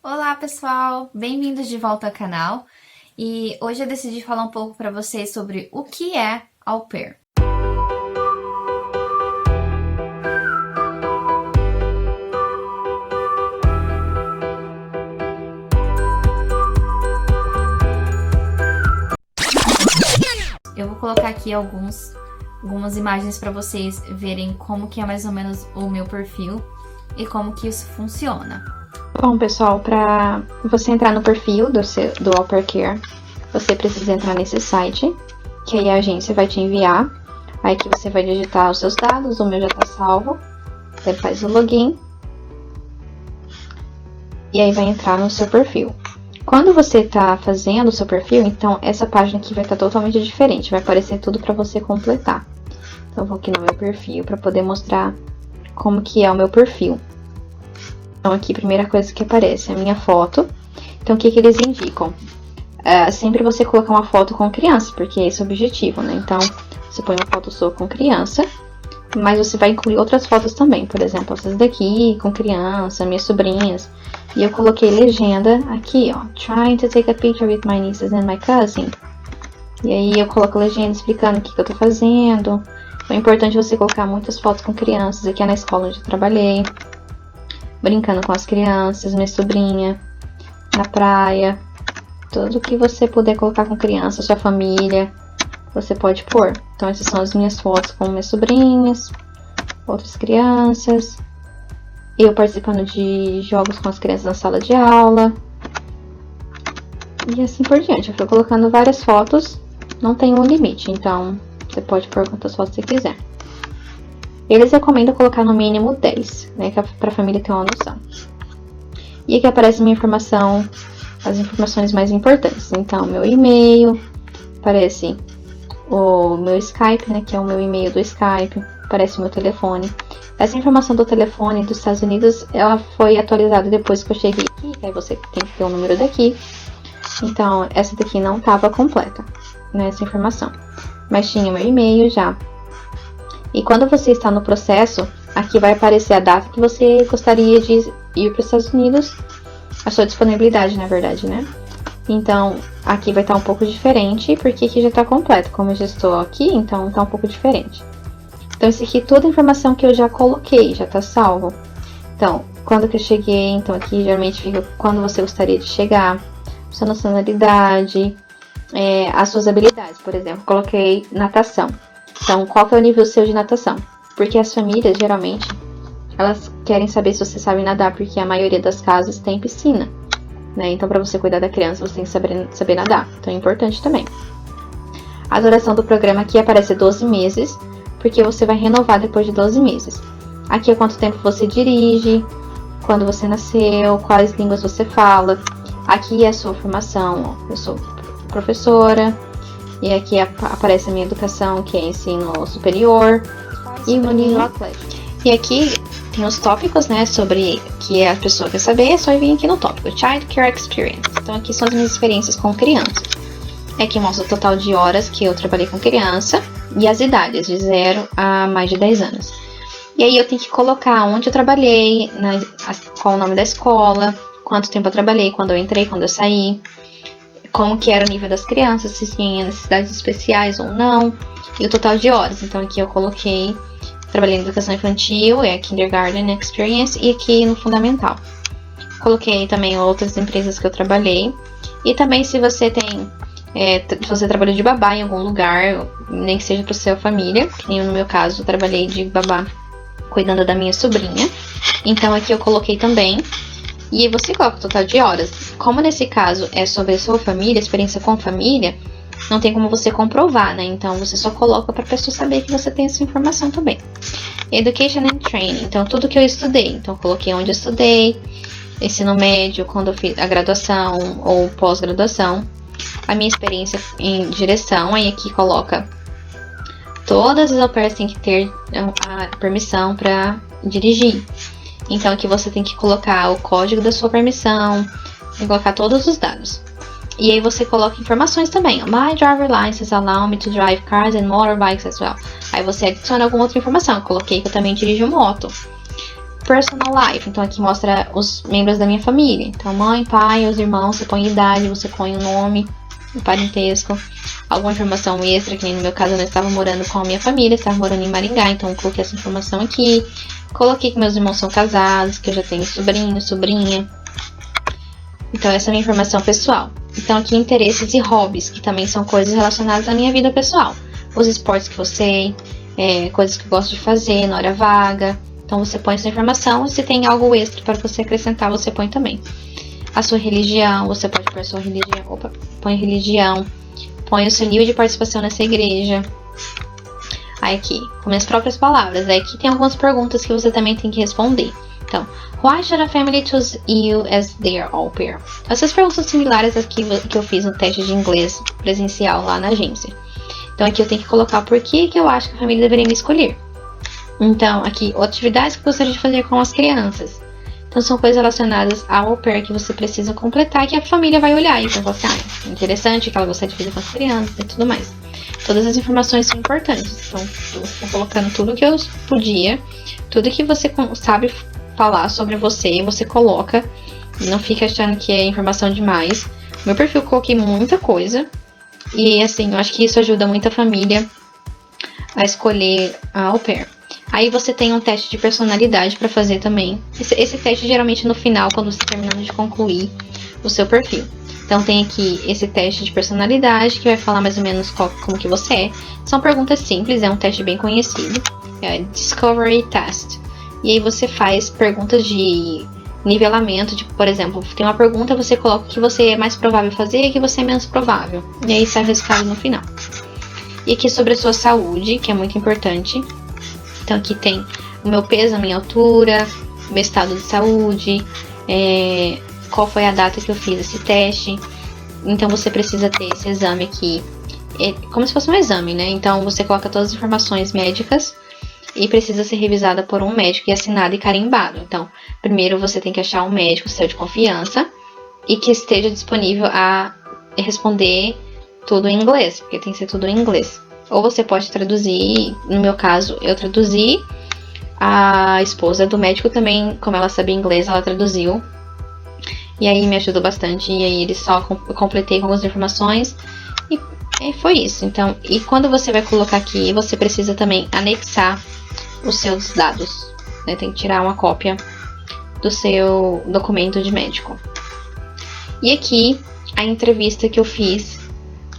Olá, pessoal! Bem-vindos de volta ao canal. E hoje eu decidi falar um pouco para vocês sobre o que é au pair. Eu vou colocar aqui algumas imagens para vocês verem como que é mais ou menos o meu perfil e como que isso funciona. Bom, pessoal, para você entrar no perfil do Au Pair Care, você precisa entrar nesse site, que aí a agência vai te enviar. Aí que você vai digitar os seus dados, o meu já tá salvo. Você faz o login. E aí vai entrar no seu perfil. Quando você tá fazendo o seu perfil, então essa página aqui vai estar totalmente diferente. Vai aparecer tudo para você completar. Então eu vou aqui no meu perfil para poder mostrar como que é o meu perfil. Então aqui, primeira coisa que aparece é a minha foto. Então o que eles indicam? Sempre você colocar uma foto com criança, porque esse é o objetivo, né? Então você põe uma foto sua com criança, mas você vai incluir outras fotos também. Por exemplo, essas daqui com criança, minhas sobrinhas. E eu coloquei legenda aqui, ó. Trying to take a picture with my nieces and my cousin. E aí eu coloco legenda explicando o que eu tô fazendo. Então é importante você colocar muitas fotos com crianças. Aqui é na escola onde eu trabalhei. Brincando com as crianças, minha sobrinha, na praia. Tudo que você puder colocar com criança, sua família, você pode pôr. Então essas são as minhas fotos com minhas sobrinhas, outras crianças. Eu participando de jogos com as crianças na sala de aula. E assim por diante. Eu fui colocando várias fotos, não tem um limite, então você pode pôr quantas fotos você quiser. Eles recomendam colocar no mínimo 10, né, para a família ter uma noção. E aqui aparece minha informação, as informações mais importantes. Então, meu e-mail, aparece o meu Skype, né, que é o meu e-mail do Skype, aparece o meu telefone. Essa informação do telefone dos Estados Unidos, ela foi atualizada depois que eu cheguei aqui, aí você tem que ter o número daqui. Então, essa daqui não estava completa, né, essa informação. Mas tinha meu e-mail já. E quando você está no processo, aqui vai aparecer a data que você gostaria de ir para os Estados Unidos, a sua disponibilidade, na verdade, né? Então, aqui vai estar um pouco diferente, porque aqui já está completo. Como eu já estou aqui, então está um pouco diferente. Então, isso aqui é toda a informação que eu já coloquei, já está salvo. Então, quando que eu cheguei, então aqui geralmente fica quando você gostaria de chegar, sua nacionalidade, as suas habilidades. Por exemplo, coloquei natação. Então, qual que é o nível seu de natação? Porque as famílias, geralmente, elas querem saber se você sabe nadar, porque a maioria das casas tem piscina, né? Então, para você cuidar da criança, você tem que saber nadar. Então, é importante também. A duração do programa aqui aparece 12 meses, porque você vai renovar depois de 12 meses. Aqui é quanto tempo você dirige, quando você nasceu, quais línguas você fala. Aqui é a sua formação, ó. Eu sou professora. E aqui aparece a minha educação, que é ensino superior e o nível atlético. E aqui tem os tópicos, né, sobre que a pessoa quer saber, é só vir aqui no tópico, Child Care Experience. Então aqui são as minhas experiências com criança. Aqui mostra o total de horas que eu trabalhei com criança e as idades, de 0 a mais de 10 anos. E aí eu tenho que colocar onde eu trabalhei, qual o nome da escola, quanto tempo eu trabalhei, quando eu entrei, quando eu saí. Como que era o nível das crianças, se tinha necessidades especiais ou não, e o total de horas. Então aqui eu coloquei, trabalhei na educação infantil, Kindergarten Experience, e aqui no fundamental. Coloquei também outras empresas que eu trabalhei, e também se você tem, se você trabalhou de babá em algum lugar, nem que seja para sua família, que nem no meu caso, eu trabalhei de babá cuidando da minha sobrinha, então aqui eu coloquei também. E aí você coloca o total de horas. Como nesse caso é sobre a sua família, experiência com família, não tem como você comprovar, né? Então você só coloca para a pessoa saber que você tem essa informação também. Education and Training, então tudo que eu estudei. Então eu coloquei onde eu estudei, ensino médio, quando eu fiz a graduação ou pós-graduação, a minha experiência em direção, aí aqui coloca todas as au pairs têm que ter a permissão para dirigir. Então aqui você tem que colocar o código da sua permissão, tem que colocar todos os dados. E aí você coloca informações também. My driver license allow me to drive cars and motorbikes as well. Aí você adiciona alguma outra informação. Eu coloquei que eu também dirijo moto. Personal life, então aqui mostra os membros da minha família. Então, mãe, pai, os irmãos, você põe idade, você põe o nome, o parentesco, alguma informação extra, que nem no meu caso eu não estava morando com a minha família, estava morando em Maringá, então eu coloquei essa informação aqui. Coloquei que meus irmãos são casados, que eu já tenho sobrinho, sobrinha. Então essa é a minha informação pessoal. Então aqui interesses e hobbies, que também são coisas relacionadas à minha vida pessoal. Os esportes que eu sei, coisas que eu gosto de fazer na hora vaga. Então você põe essa informação e se tem algo extra para você acrescentar, você põe também. A sua religião, você pode pôr a sua religião. Opa, põe religião. Põe o seu nível de participação nessa igreja. Aí aqui, com minhas próprias palavras. Aí aqui tem algumas perguntas que você também tem que responder. Então, why should a family choose you as their au pair? Essas perguntas são similares às que eu fiz no teste de inglês presencial lá na agência. Então aqui eu tenho que colocar o porquê que eu acho que a família deveria me escolher. Então, aqui, atividades que eu gostaria de fazer com as crianças. Então, são coisas relacionadas ao au pair que você precisa completar, que a família vai olhar e vai falar assim, interessante, que ela gostaria de fazer com as crianças e tudo mais. Todas as informações são importantes. Então, eu estou colocando tudo que eu podia, tudo que você sabe falar sobre você, você coloca. Não fica achando que é informação demais. No meu perfil eu coloquei muita coisa. E, assim, eu acho que isso ajuda muito a família a escolher a au pair. Aí você tem um teste de personalidade para fazer também. Esse teste geralmente no final, quando você terminando de concluir o seu perfil. Então tem aqui esse teste de personalidade, que vai falar mais ou menos como que você é. São perguntas simples, é um teste bem conhecido. É Discovery Test. E aí você faz perguntas de nivelamento, tipo, por exemplo, tem uma pergunta, você coloca o que você é mais provável fazer e o que você é menos provável. E aí sai o resultado no final. E aqui sobre a sua saúde, que é muito importante. Então aqui tem o meu peso, a minha altura, o meu estado de saúde, qual foi a data que eu fiz esse teste. Então você precisa ter esse exame aqui, como se fosse um exame, né? Então você coloca todas as informações médicas e precisa ser revisada por um médico e assinado e carimbado. Então, primeiro você tem que achar um médico seu de confiança e que esteja disponível a responder tudo em inglês, porque tem que ser tudo em inglês. Ou você pode traduzir, no meu caso, eu traduzi, a esposa do médico também, como ela sabia inglês, ela traduziu. E aí me ajudou bastante, e aí eu completei com algumas informações, e foi isso. Então, e quando você vai colocar aqui, você precisa também anexar os seus dados, né? Tem que tirar uma cópia do seu documento de médico. E aqui, a entrevista que eu fiz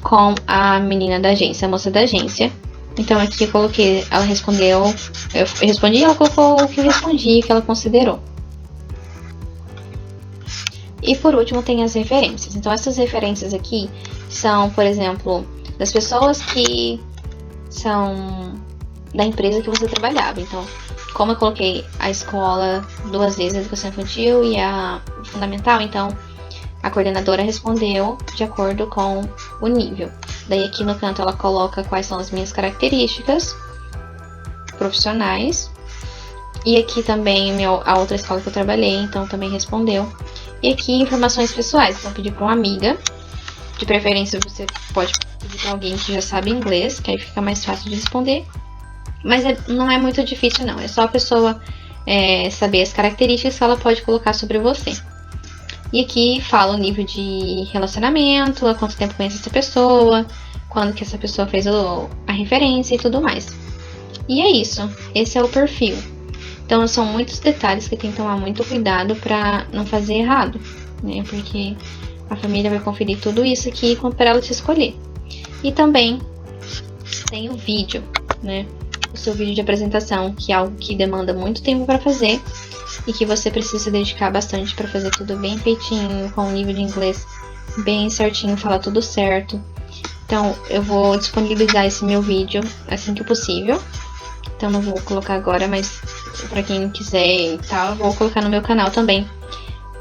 com a menina da agência, a moça da agência. Então aqui eu coloquei, ela respondeu, eu respondi, ela colocou o que eu respondi, o que ela considerou. E por último tem as referências. Então essas referências aqui são, por exemplo, das pessoas que são da empresa que você trabalhava. Então, como eu coloquei a escola 2 vezes, a educação infantil e a fundamental, então a coordenadora respondeu de acordo com o nível. Daí aqui no canto ela coloca quais são as minhas características profissionais. E aqui também a outra escola que eu trabalhei, então também respondeu. E aqui informações pessoais. Então pedi para uma amiga. De preferência você pode pedir para alguém que já sabe inglês, que aí fica mais fácil de responder. Mas não é muito difícil não. É só a pessoa saber as características que ela pode colocar sobre você. E aqui fala o nível de relacionamento, há quanto tempo conhece essa pessoa, quando que essa pessoa fez a referência e tudo mais. E é isso, esse é o perfil. Então são muitos detalhes que tem que tomar muito cuidado para não fazer errado, né? Porque a família vai conferir tudo isso aqui para ela te escolher. E também tem o vídeo, né? O seu vídeo de apresentação, que é algo que demanda muito tempo para fazer. E que você precisa se dedicar bastante para fazer tudo bem feitinho, com o nível de inglês bem certinho, falar tudo certo. Então, eu vou disponibilizar esse meu vídeo assim que possível. Então, não vou colocar agora, mas para quem quiser e tal, eu vou colocar no meu canal também.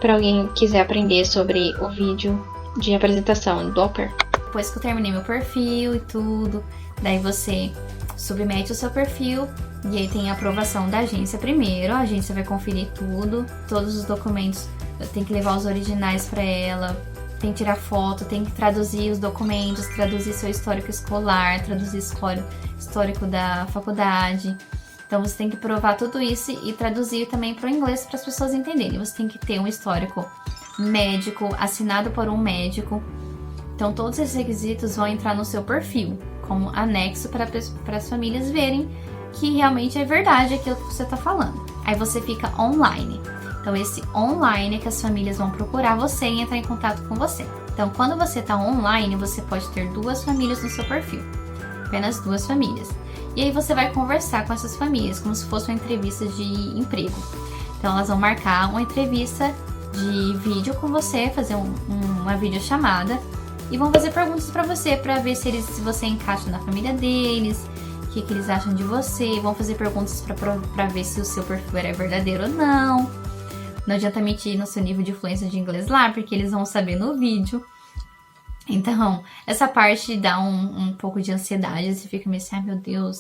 Para alguém quiser aprender sobre o vídeo de apresentação do au pair. Depois que eu terminei meu perfil e tudo, daí você submete o seu perfil. E aí tem a aprovação da agência primeiro, a agência vai conferir tudo, todos os documentos, tem que levar os originais para ela, tem que tirar foto, tem que traduzir os documentos, traduzir seu histórico escolar, traduzir histórico da faculdade. Então você tem que provar tudo isso e traduzir também para o inglês para as pessoas entenderem. Você tem que ter um histórico médico, assinado por um médico. Então todos esses requisitos vão entrar no seu perfil, como anexo para as famílias verem que realmente é verdade aquilo que você está falando. Aí você fica online. Então esse online é que as famílias vão procurar você e entrar em contato com você. Então quando você está online, você pode ter 2 famílias no seu perfil. Apenas 2 famílias. E aí você vai conversar com essas famílias, como se fosse uma entrevista de emprego. Então elas vão marcar uma entrevista de vídeo com você, fazer uma videochamada e vão fazer perguntas para você, para ver se você encaixa na família deles, o que eles acham de você, vão fazer perguntas para ver se o seu perfil é verdadeiro ou não. Não adianta mentir no seu nível de fluência de inglês lá, porque eles vão saber no vídeo. Então, essa parte dá um pouco de ansiedade, você fica meio assim, ai meu Deus,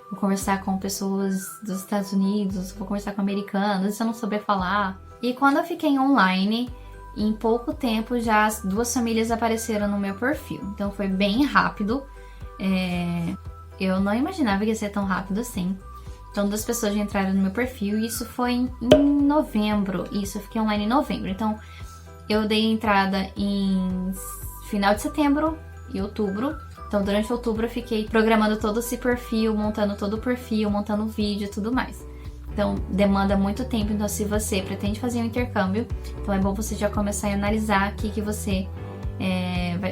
vou conversar com pessoas dos Estados Unidos, vou conversar com americanos, se eu não souber falar. E quando eu fiquei online, em pouco tempo já as 2 famílias apareceram no meu perfil. Então foi bem rápido, eu não imaginava que ia ser tão rápido assim. Então 2 pessoas já entraram no meu perfil e isso foi em novembro, eu fiquei online em novembro. Então eu dei entrada em final de setembro e outubro. Então, durante outubro eu fiquei programando todo esse perfil, montando todo o perfil, montando vídeo e tudo mais. Então, demanda muito tempo. Então, se você pretende fazer um intercâmbio, então é bom você já começar a analisar o que você...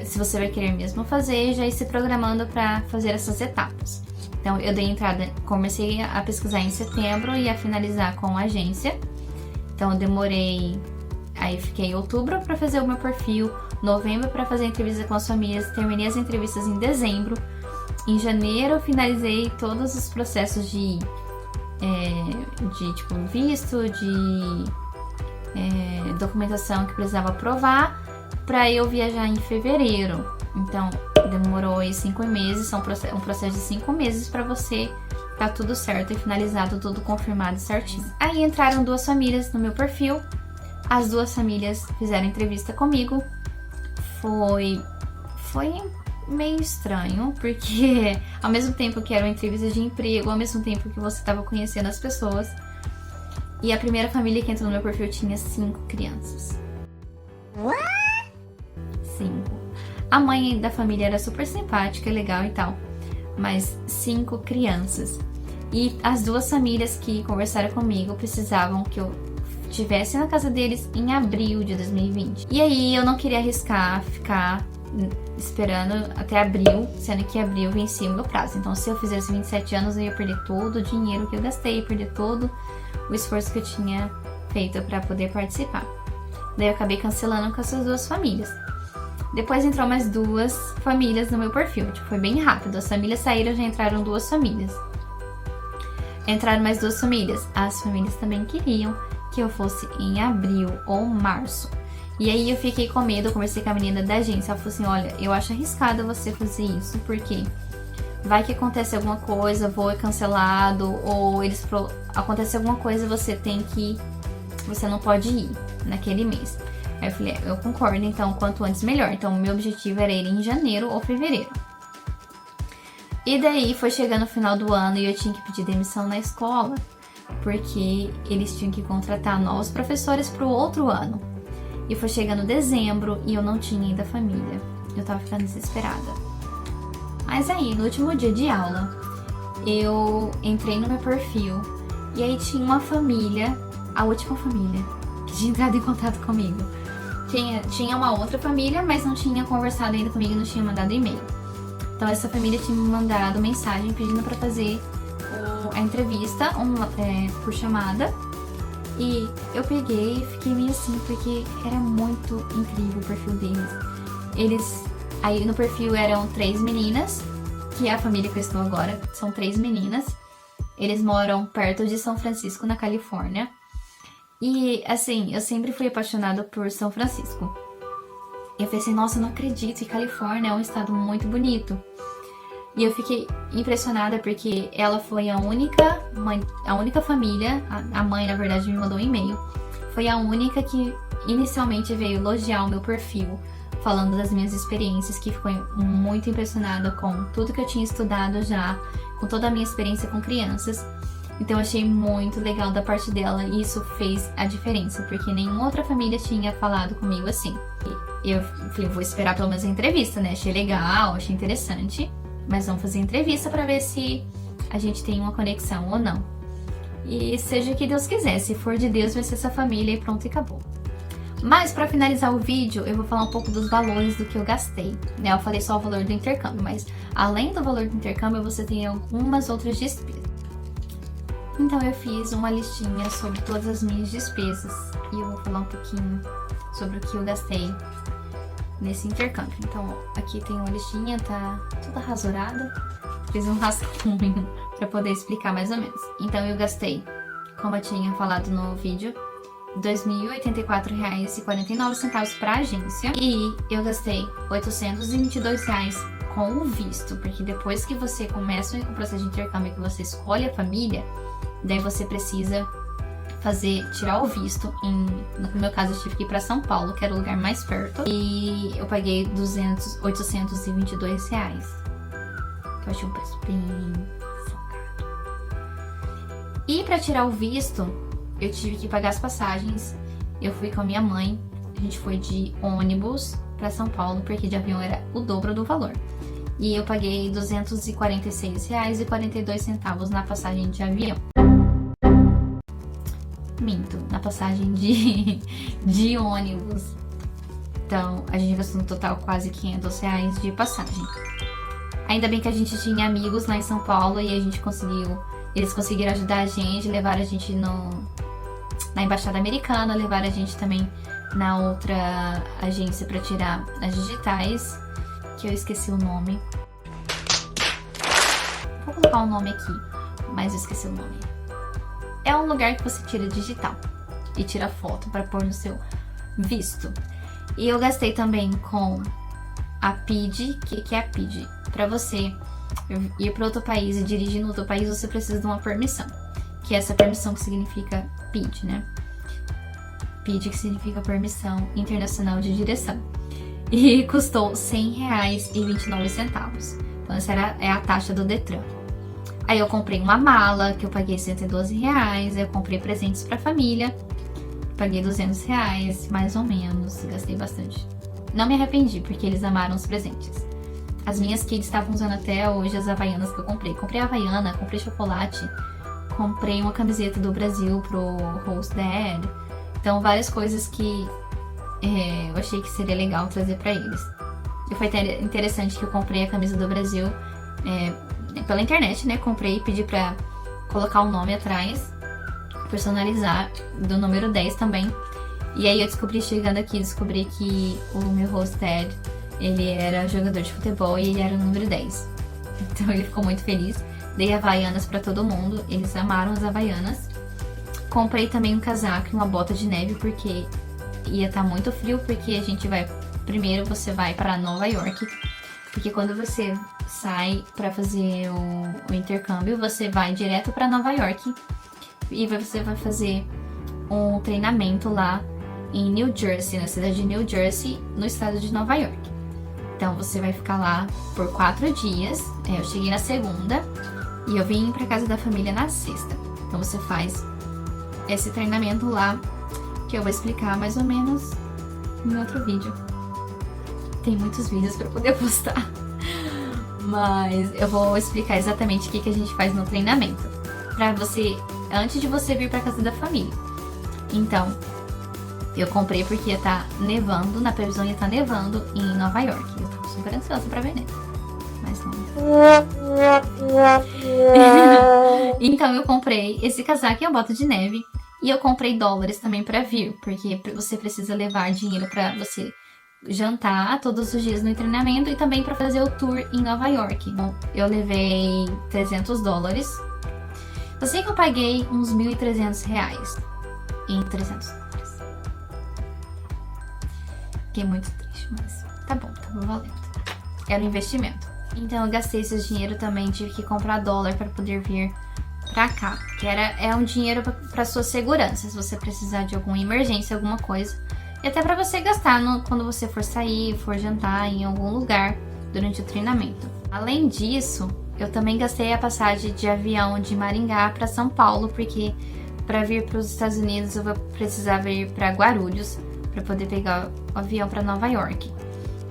se você vai querer mesmo fazer, já ir se programando para fazer essas etapas. Então, eu dei entrada, comecei a pesquisar em setembro e a finalizar com a agência. Então, eu demorei... Aí fiquei em outubro para fazer o meu perfil, novembro para fazer a entrevista com as famílias, terminei as entrevistas em dezembro. Em janeiro finalizei todos os processos de tipo visto, de documentação que precisava aprovar para eu viajar em fevereiro. Então demorou aí 5 meses, um processo de 5 meses para você tá tudo certo e finalizado, tudo confirmado certinho. Aí entraram 2 famílias no meu perfil. As 2 famílias fizeram entrevista comigo. Foi meio estranho, porque ao mesmo tempo que era uma entrevista de emprego, ao mesmo tempo que você estava conhecendo as pessoas. E a primeira família que entrou no meu perfil tinha 5 crianças. What? 5. A mãe da família era super simpática, legal e tal, mas 5 crianças. E as 2 famílias que conversaram comigo precisavam que eu estivesse na casa deles em abril de 2020. E aí eu não queria arriscar ficar esperando até abril, sendo que abril vencia o meu prazo. Então se eu fizesse 27 anos eu ia perder todo o dinheiro que eu gastei, perder todo o esforço que eu tinha feito para poder participar. Daí eu acabei cancelando com essas 2 famílias. Depois entrou mais 2 famílias no meu perfil, tipo, foi bem rápido. As famílias saíram, já entraram 2 famílias. Entraram mais 2 famílias. As famílias também queriam que eu fosse em abril ou março. E aí eu fiquei com medo, eu conversei com a menina da agência, ela falou assim, olha, eu acho arriscado você fazer isso, porque vai que acontece alguma coisa, voo é cancelado, ou acontece alguma coisa, você não pode ir naquele mês. Aí eu falei, eu concordo, então quanto antes melhor. Então o meu objetivo era ir em janeiro ou fevereiro. E daí foi chegando o final do ano e eu tinha que pedir demissão na escola, porque eles tinham que contratar novos professores para o outro ano. E foi chegando dezembro e eu não tinha ainda família. Eu tava ficando desesperada. Mas aí, no último dia de aula, eu entrei no meu perfil e aí tinha uma família, a última família, que tinha entrado em contato comigo. Tinha uma outra família, mas não tinha conversado ainda comigo, não tinha mandado e-mail. Então essa família tinha me mandado mensagem pedindo para fazer a entrevista por chamada. E eu peguei e fiquei meio assim, porque era muito incrível o perfil deles. Aí no perfil eram 3 meninas, que é a família que eu estou agora, são 3 meninas. Eles moram perto de São Francisco, na Califórnia. E assim, eu sempre fui apaixonada por São Francisco. Eu pensei, nossa, eu não acredito, que Califórnia é um estado muito bonito. E eu fiquei impressionada porque ela foi a única família, a mãe na verdade me mandou um e-mail, foi a única que inicialmente veio elogiar o meu perfil, falando das minhas experiências, que ficou muito impressionada com tudo que eu tinha estudado já, com toda a minha experiência com crianças. Então eu achei muito legal da parte dela e isso fez a diferença, porque nenhuma outra família tinha falado comigo assim. E eu falei, vou esperar pelo menos a entrevista, né? Achei legal, achei interessante, mas vamos fazer entrevista pra ver se a gente tem uma conexão ou não. E seja o que Deus quiser, se for de Deus vai ser essa família e pronto e acabou. Mas pra finalizar o vídeo, eu vou falar um pouco dos valores do que eu gastei, né? Eu falei só o valor do intercâmbio, mas além do valor do intercâmbio, você tem algumas outras despesas. Então eu fiz uma listinha sobre todas as minhas despesas e eu vou falar um pouquinho sobre o que eu gastei nesse intercâmbio. Então aqui tem uma listinha, tá toda rasurada, fiz um rascunho para poder explicar mais ou menos. Então eu gastei, como eu tinha falado no vídeo, R$ 2.084,49 para agência e eu gastei R$ 822 com o visto, porque depois que você começa o processo de intercâmbio, que você escolhe a família, daí você precisa tirar o visto. No meu caso, eu tive que ir para São Paulo, que era o lugar mais perto, e eu paguei R$ 822. Eu achei um preço bem salgado. E para tirar o visto, eu tive que pagar as passagens. Eu fui com a minha mãe, a gente foi de ônibus para São Paulo, porque de avião era o dobro do valor. E eu paguei R$ 246,42 na passagem de avião. Minto, na passagem de ônibus. Então, a gente gastou no total quase R$ 500 de passagem. Ainda bem que a gente tinha amigos lá em São Paulo e a gente eles conseguiram ajudar a gente, levar a gente na Embaixada Americana, levar a gente também na outra agência para tirar as digitais, que eu esqueci o nome. Vou colocar o nome aqui, mas eu esqueci o nome. É um lugar que você tira digital e tira foto para pôr no seu visto. E eu gastei também com a PID. O que é a PID? Para você ir para outro país e dirigir no outro país, você precisa de uma permissão. Que é essa permissão que significa PID, né? PID que significa Permissão Internacional de Direção. E custou R$ 100,29. Então essa é a taxa do Detran. Aí eu comprei uma mala, que eu paguei R$ 112. Eu comprei presentes pra família, paguei R$ 200, mais ou menos. Gastei bastante. Não me arrependi, porque eles amaram os presentes. As minhas kids estavam usando até hoje as havaianas que eu comprei. Comprei havaiana, comprei chocolate, comprei uma camiseta do Brasil pro Host Dad. Então várias coisas que eu achei que seria legal trazer pra eles. E foi interessante que eu comprei a camisa do Brasil pela internet, né? Comprei e pedi pra colocar o nome atrás, personalizar do número 10 também. E aí eu chegando aqui, descobri que o meu host dad, ele era jogador de futebol e ele era o número 10. Então ele ficou muito feliz. Dei havaianas pra todo mundo, eles amaram as havaianas. Comprei também um casaco e uma bota de neve, porque ia estar muito frio, porque primeiro você vai para Nova York, porque quando você sai para fazer o intercâmbio, você vai direto para Nova York e você vai fazer um treinamento lá em New Jersey, na cidade de New Jersey, no estado de Nova York. Então você vai ficar lá por 4 dias. Eu cheguei na segunda e eu vim para casa da família na sexta. Então você faz esse treinamento lá, que eu vou explicar mais ou menos em outro vídeo. Tem muitos vídeos para poder postar, mas eu vou explicar exatamente o que a gente faz no treinamento, para você, antes de você vir para casa da família. Então, eu comprei porque ia estar nevando, na previsão ia estar nevando em Nova York. Eu tava super ansiosa para ver neve, mas não. Então eu comprei esse casaco e a bota de neve. E eu comprei dólares também para vir, porque você precisa levar dinheiro para você jantar todos os dias no treinamento e também para fazer o tour em Nova York. Então, eu levei $300. Eu sei que eu paguei uns R$ 1.300 em $300. Fiquei muito triste, mas tá bom, tava valendo. Era um investimento. Então eu gastei esse dinheiro também, tive que comprar dólar para poder vir pra cá, que é um dinheiro pra sua segurança, se você precisar de alguma emergência, alguma coisa, e até pra você gastar quando você for sair, for jantar em algum lugar durante o treinamento. Além disso, eu também gastei a passagem de avião de Maringá para São Paulo, porque para vir para os Estados Unidos eu vou precisar vir para Guarulhos para poder pegar o avião para Nova York.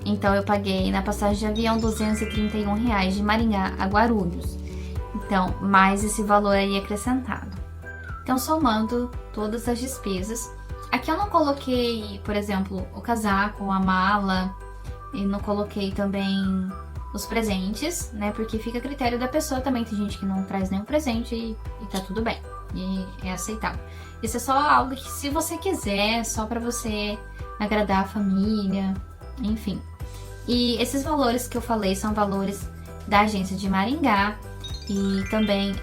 Então eu paguei na passagem de avião R$231 de Maringá a Guarulhos. Então, mais esse valor aí acrescentado. Então, somando todas as despesas. Aqui eu não coloquei, por exemplo, o casaco, a mala, e não coloquei também os presentes, né? Porque fica a critério da pessoa também. Tem gente que não traz nenhum presente e tá tudo bem. E é aceitável. Isso é só algo que, se você quiser, só pra você agradar a família, enfim. E esses valores que eu falei são valores da agência de Maringá e também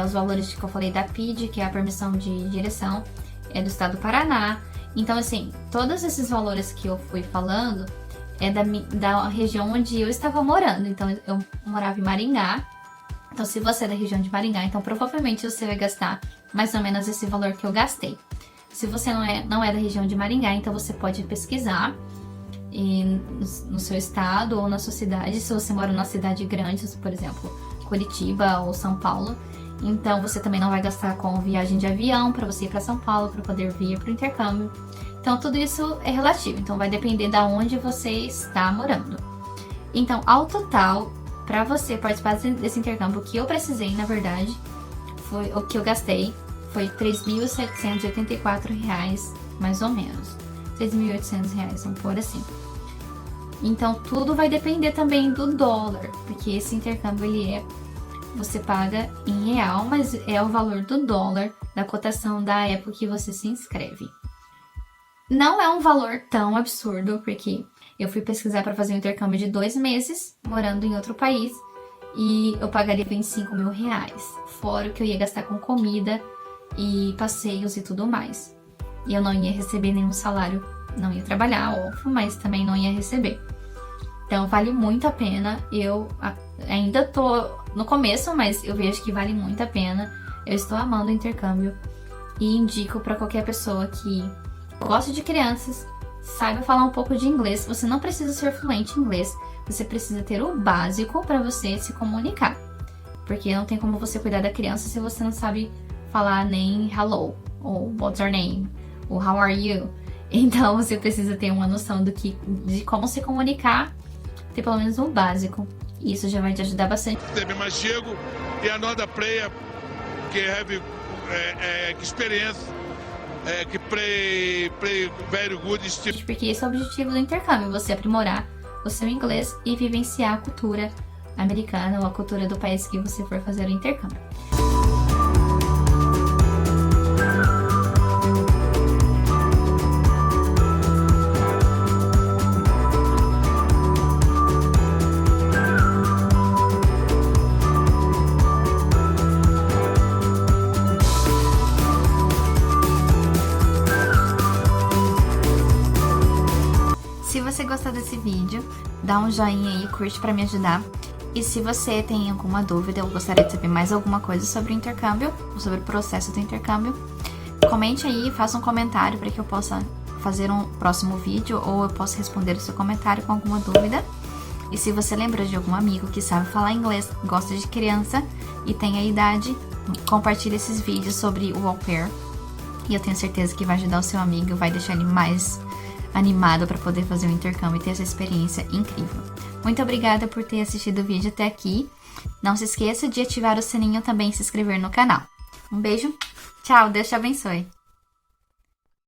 os valores que eu falei da PID, que é a permissão de direção, é do estado do Paraná. Então, assim, todos esses valores que eu fui falando é da região onde eu estava morando. Então, eu morava em Maringá. Então, se você é da região de Maringá, então provavelmente você vai gastar mais ou menos esse valor que eu gastei. Se você não é da região de Maringá, então você pode pesquisar no seu estado ou na sua cidade. Se você mora numa cidade grande, por exemplo, Curitiba ou São Paulo, então você também não vai gastar com viagem de avião para você ir para São Paulo para poder vir para o intercâmbio. Então tudo isso é relativo, então vai depender de onde você está morando. Então, ao total, para você participar desse intercâmbio, o que eu precisei, na verdade, foi o que eu gastei, foi R$3.784, mais ou menos. R$3.800, vamos pôr assim. Então, tudo vai depender também do dólar, porque esse intercâmbio, você paga em real, mas é o valor do dólar, da cotação da época que você se inscreve. Não é um valor tão absurdo, porque eu fui pesquisar para fazer um intercâmbio de 2 meses, morando em outro país, e eu pagaria R$25.000, fora o que eu ia gastar com comida e passeios e tudo mais. E eu não ia receber nenhum salário, não ia trabalhar, óbvio, mas também não ia receber. Então, vale muito a pena. Eu ainda tô no começo, mas eu vejo que vale muito a pena. Eu estou amando o intercâmbio e indico para qualquer pessoa que gosta de crianças, saiba falar um pouco de inglês. Você não precisa ser fluente em inglês, você precisa ter o básico para você se comunicar. Porque não tem como você cuidar da criança se você não sabe falar nem hello, ou what's your name, ou how are you. Então você precisa ter uma noção de como se comunicar, ter pelo menos um básico. E isso já vai te ajudar bastante. Mas Diego e another player que have experience que play very good. Porque esse é o objetivo do intercâmbio, você aprimorar o seu inglês e vivenciar a cultura americana ou a cultura do país que você for fazer o intercâmbio. Se você gostou desse vídeo, dá um joinha aí, curte pra me ajudar. E se você tem alguma dúvida ou gostaria de saber mais alguma coisa sobre o intercâmbio, ou sobre o processo do intercâmbio, comente aí, faça um comentário para que eu possa fazer um próximo vídeo, ou eu possa responder o seu comentário com alguma dúvida. E se você lembra de algum amigo que sabe falar inglês, gosta de criança e tem a idade, compartilhe esses vídeos sobre o au pair. E eu tenho certeza que vai ajudar o seu amigo, vai deixar ele mais animado para poder fazer o intercâmbio e ter essa experiência incrível. Muito obrigada por ter assistido o vídeo até aqui. Não se esqueça de ativar o sininho também e se inscrever no canal. Um beijo, tchau, Deus te abençoe.